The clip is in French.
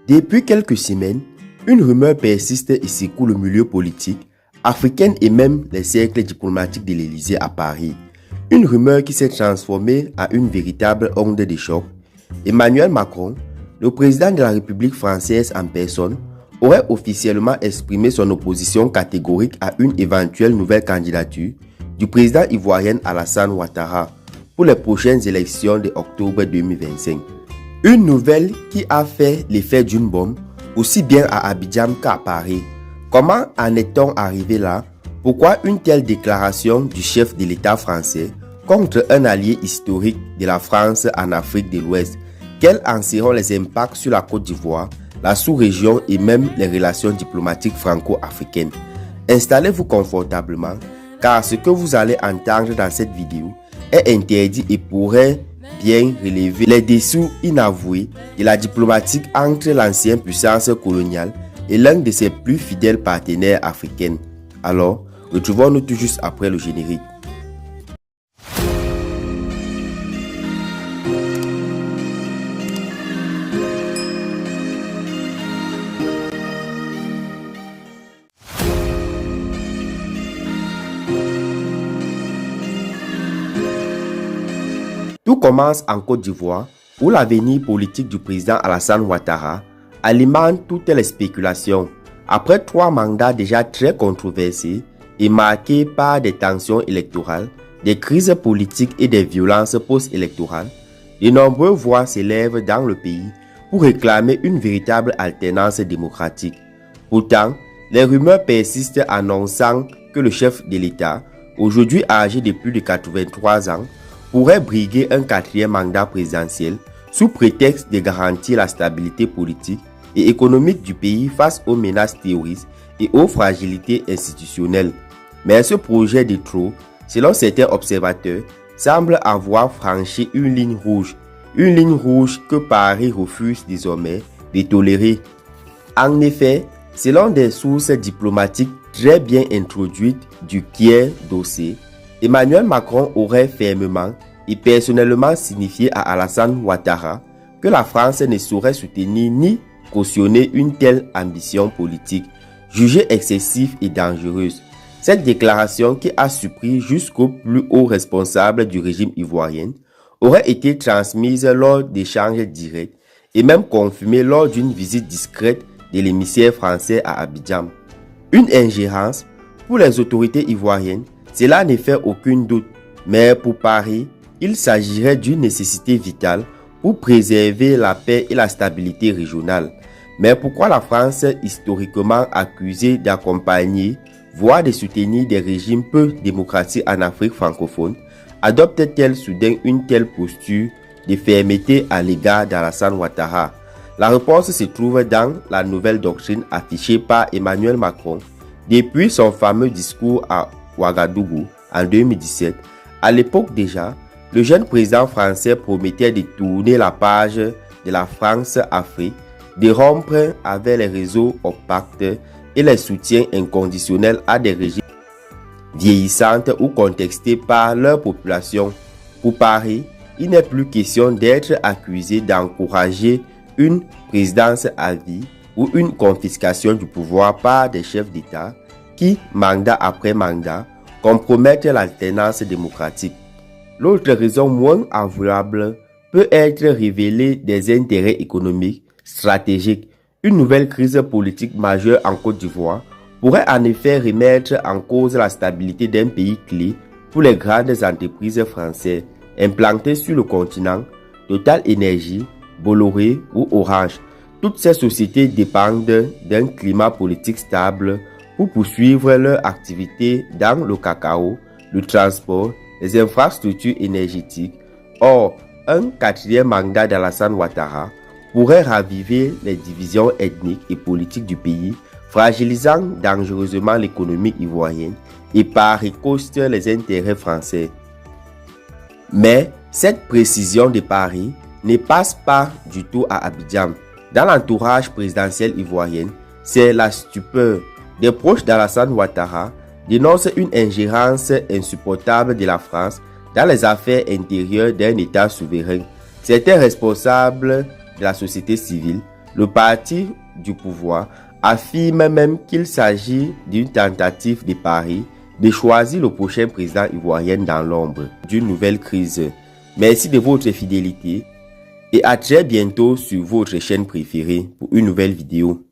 Depuis quelques semaines, une rumeur persiste et secoue le milieu politique, africain et même les cercles diplomatiques de l'Élysée à Paris. Une rumeur qui s'est transformée en une véritable onde de choc. Emmanuel Macron, le président de la République française en personne, aurait officiellement exprimé son opposition catégorique à une éventuelle nouvelle candidature du président ivoirien Alassane Ouattara pour les prochaines élections de octobre 2025. Une nouvelle qui a fait l'effet d'une bombe, aussi bien à Abidjan qu'à Paris. Comment en est-on arrivé là? Pourquoi une telle déclaration du chef de l'État français contre un allié historique de la France en Afrique de l'Ouest? Quels en seront les impacts sur la Côte d'Ivoire, la sous-région et même les relations diplomatiques franco-africaines? Installez-vous confortablement, car ce que vous allez entendre dans cette vidéo est interdit et pourrait bien relever les dessous inavoués de la diplomatie entre l'ancienne puissance coloniale et l'un de ses plus fidèles partenaires africains. Alors, retrouvons-nous tout juste après le générique. Tout commence en Côte d'Ivoire, où l'avenir politique du président Alassane Ouattara alimente toutes les spéculations. Après 3 mandats déjà très controversés et marqués par des tensions électorales, des crises politiques et des violences post-électorales, de nombreuses voix s'élèvent dans le pays pour réclamer une véritable alternance démocratique. Pourtant, les rumeurs persistent annonçant que le chef de l'État, aujourd'hui âgé de plus de 83 ans, pourrait briguer un 4e mandat présidentiel sous prétexte de garantir la stabilité politique et économique du pays face aux menaces terroristes et aux fragilités institutionnelles. Mais ce projet de trop, selon certains observateurs, semble avoir franchi une ligne rouge que Paris refuse désormais de tolérer. En effet, selon des sources diplomatiques très bien introduites du Kier dossier, Emmanuel Macron aurait fermement et personnellement signifié à Alassane Ouattara que la France ne saurait soutenir ni cautionner une telle ambition politique, jugée excessive et dangereuse. Cette déclaration, qui a surpris jusqu'aux plus hauts responsables du régime ivoirien, aurait été transmise lors d'échanges directs et même confirmée lors d'une visite discrète de l'émissaire français à Abidjan. Une ingérence pour les autorités ivoiriennes, cela ne fait aucun doute, mais pour Paris, il s'agirait d'une nécessité vitale pour préserver la paix et la stabilité régionale. Mais pourquoi la France, historiquement accusée d'accompagner, voire de soutenir des régimes peu démocratiques en Afrique francophone, adopte-t-elle soudain une telle posture de fermeté à l'égard d'Alassane Ouattara? La réponse se trouve dans la nouvelle doctrine affichée par Emmanuel Macron depuis son fameux discours à Ouagadougou en 2017. À l'époque déjà, le jeune président français promettait de tourner la page de la France-Afrique, de rompre avec les réseaux opaques et les soutiens inconditionnels à des régimes vieillissantes ou contestés par leur population. Pour Paris, il n'est plus question d'être accusé d'encourager une présidence à vie ou une confiscation du pouvoir par des chefs d'État qui, mandat après mandat, compromettent l'alternance démocratique. L'autre raison moins avouable peut être révélée des intérêts économiques stratégiques. Une nouvelle crise politique majeure en Côte d'Ivoire pourrait en effet remettre en cause la stabilité d'un pays clé pour les grandes entreprises françaises implantées sur le continent, Total Energy, Bolloré ou Orange. Toutes ces sociétés dépendent d'un climat politique stable pour poursuivre leur activité dans le cacao, le transport, les infrastructures énergétiques. Or, un 4e mandat d'Alassane Ouattara pourrait raviver les divisions ethniques et politiques du pays, fragilisant dangereusement l'économie ivoirienne et par ricoste les intérêts français. Mais cette précision de Paris ne passe pas du tout à Abidjan. Dans l'entourage présidentiel ivoirien, c'est la stupeur. Des proches d'Alassane Ouattara dénoncent une ingérence insupportable de la France dans les affaires intérieures d'un État souverain. Certains responsables de la société civile, Le parti du pouvoir affirme même qu'il s'agit d'une tentative de Paris de choisir le prochain président ivoirien dans l'ombre d'une nouvelle crise. Merci de votre fidélité et à très bientôt sur votre chaîne préférée pour une nouvelle vidéo.